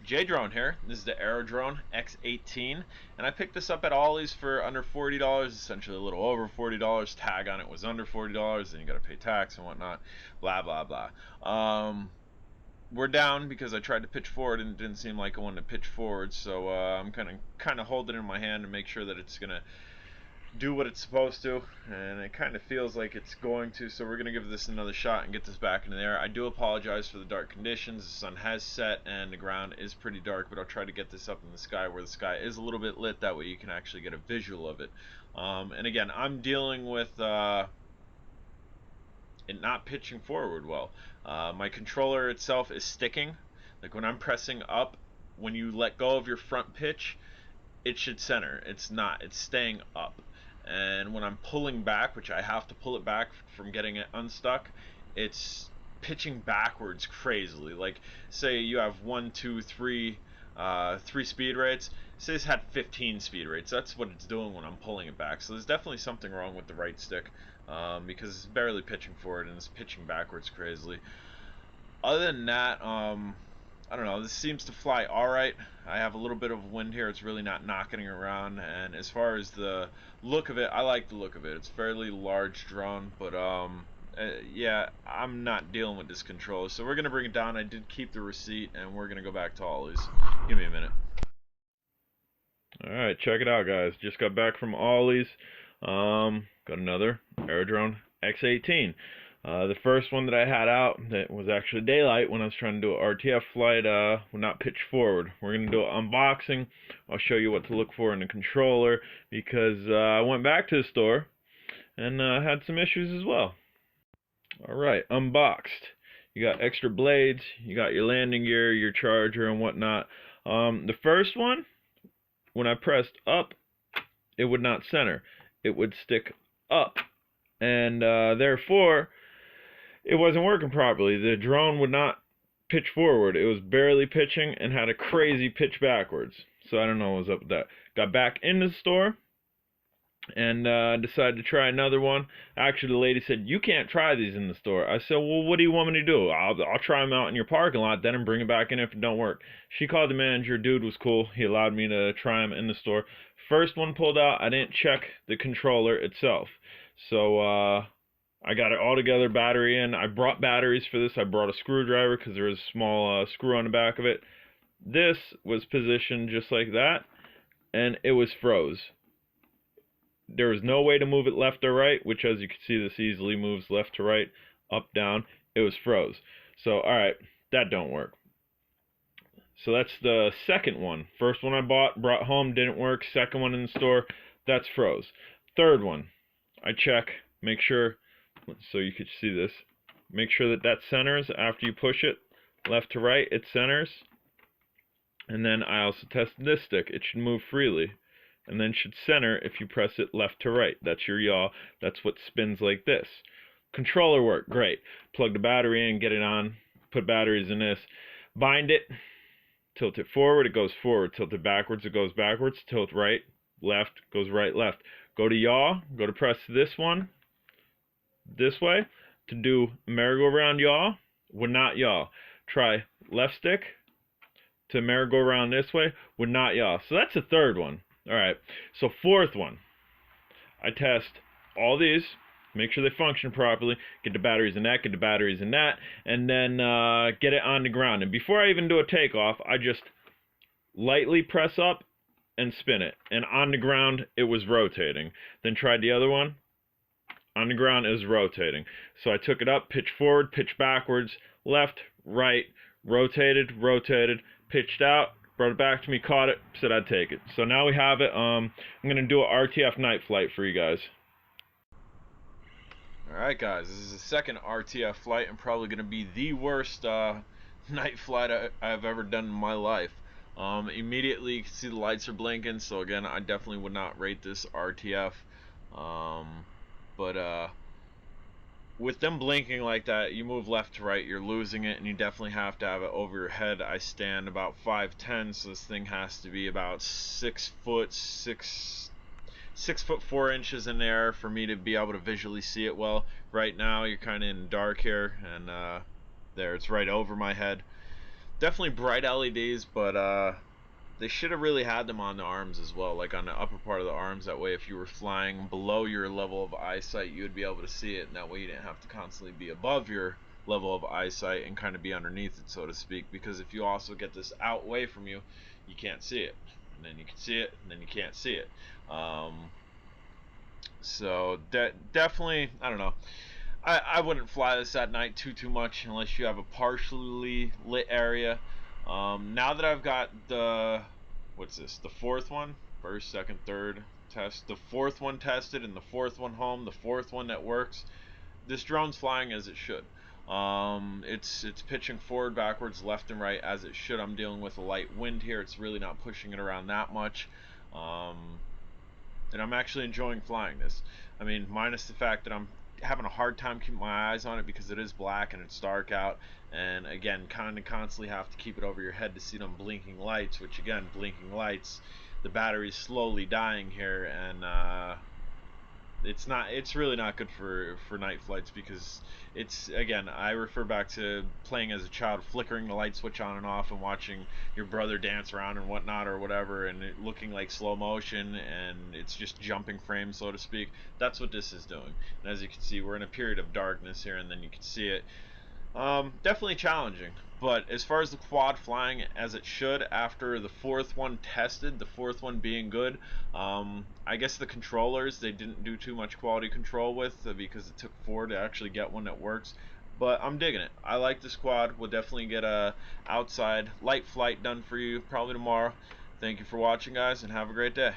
J-Drone here. This is the Aerodrone X18, and I picked this up at Ollie's for under $40, essentially a little over $40. Tag on it was under $40, then you gotta pay tax and whatnot, blah blah blah. We're down because I tried to pitch forward and it didn't seem like I wanted to pitch forward, so I'm kind of holding it in my hand to make sure that it's gonna do what it's supposed to, and it kind of feels like it's going to, so we're going to give this another shot and get this back into the air. I do apologize for the dark conditions. The sun has set and the ground is pretty dark, but I'll try to get this up in the sky where the sky is a little bit lit, that way you can actually get a visual of it. And again, I'm dealing with it not pitching forward well. My controller itself is sticking. Like when I'm pressing up, when you let go of your front pitch, it should center. It's not. It's staying up. And when I'm pulling back, which I have to pull it back from getting it unstuck, it's pitching backwards crazily. Like say you have 1, 2, 3 speed rates. Say this had 15 speed rates. That's what it's doing when I'm pulling it back. So there's definitely something wrong with the right stick, because it's barely pitching forward and it's pitching backwards crazily. Other than that, I don't know, this seems to fly alright. I have a little bit of wind here, it's really not knocking it around, and as far as the look of it, I like the look of it. It's fairly large drone, but yeah, I'm not dealing with this controller, so we're going to bring it down. I did keep the receipt, and we're going to go back to Ollie's. Give me a minute. Alright, check it out, guys. Just got back from Ollie's. Got another Aerodrone X18. The first one that I had out that was actually daylight when I was trying to do an Rtf flight would not pitch forward. We're going to do an unboxing. I'll show you what to look for in the controller, because I went back to the store and had some issues as well. Alright, unboxed. You got extra blades, you got your landing gear, your charger and whatnot. The first one, when I pressed up, it would not center. It would stick up, and therefore it wasn't working properly. The drone would not pitch forward. It was barely pitching and had a crazy pitch backwards. So I don't know what was up with that. Got back into the store and decided to try another one. Actually, the lady said, "You can't try these in the store." I said, "Well, what do you want me to do? I'll try them out in your parking lot then and bring it back in if it don't work." She called the manager. Dude was cool. He allowed me to try them in the store. First one pulled out. I didn't check the controller itself. So I got it all together, battery in. I brought batteries for this. I brought a screwdriver because there was a small screw on the back of it. This was positioned just like that, and it was froze. There was no way to move it left or right, which, as you can see, this easily moves left to right, up, down. It was froze. So, alright, that don't work. So that's the second one. First one I brought home, didn't work. Second one in the store, that's froze. Third one, I check, make sure, so you could see this, make sure that that centers after you push it left to right. It centers. And then I also tested this stick. It should move freely and then should center if you press it left to right. That's your yaw. That's what spins like this. Controller work, great. Plug the battery in, get it on, put batteries in this, bind it, tilt it forward, it goes forward, tilt it backwards, it goes backwards, tilt right, left, goes right, left. Go to yaw, go to press this one this way to do merry-go-round yaw, would not yaw. Try left stick to merry-go-round this way, would not yaw. So that's the third one. Alright, so fourth one, I test all these, make sure they function properly, get the batteries in that, get the batteries in that, and then get it on the ground. And before I even do a takeoff, I just lightly press up and spin it. And on the ground, it was rotating. Then tried the other one. On the ground, it was rotating. So I took it up, pitched forward, pitched backwards, left, right, rotated, pitched out, brought it back to me, caught it, said I'd take it. So now we have it. I'm going to do a Rtf Night Flight for you guys. Alright guys, this is the second Rtf flight and probably going to be the worst night flight I've ever done in my life. Immediately you can see the lights are blinking, so again, I definitely would not rate this Rtf. But with them blinking like that, you move left to right, you're losing it, and you definitely have to have it over your head. I stand about 5'10", so this thing has to be about 6 foot 4 inches in the air for me to be able to visually see it well. Right now, you're kind of in dark here, and there, it's right over my head. Definitely bright LEDs, but they should have really had them on the arms as well, like on the upper part of the arms. That way, if you were flying below your level of eyesight, you would be able to see it, and that way you didn't have to constantly be above your level of eyesight and kind of be underneath it, so to speak. Because if you also get this out away from you, you can't see it, and then you can see it, and then you can't see it. So definitely, I don't know. I wouldn't fly this at night too much unless you have a partially lit area. Now that I've got the, what's this, the fourth one, first, second, third test, the fourth one tested and the fourth one home, the fourth one that works, this drone's flying as it should. It's pitching forward, backwards, left, and right as it should. I'm dealing with a light wind here. It's really not pushing it around that much. And I'm actually enjoying flying this. I mean, minus the fact that I'm having a hard time keeping my eyes on it because it is black and it's dark out, and again, kind of constantly have to keep it over your head to see them blinking lights, which again, blinking lights, the battery's slowly dying here, and it's really not good for night flights, because it's, again, I refer back to playing as a child, flickering the light switch on and off and watching your brother dance around and whatnot or whatever, and it looking like slow motion, and it's just jumping frames, so to speak. That's what this is doing. And as you can see, we're in a period of darkness here, and then you can see it. Definitely challenging, but as far as the quad flying as it should after the fourth one tested, the fourth one being good, I guess the controllers, they didn't do too much quality control with, because it took 4 to actually get one that works. But I'm digging it. I like this quad. We'll definitely get a outside light flight done for you probably tomorrow. Thank you for watching, guys, and have a great day.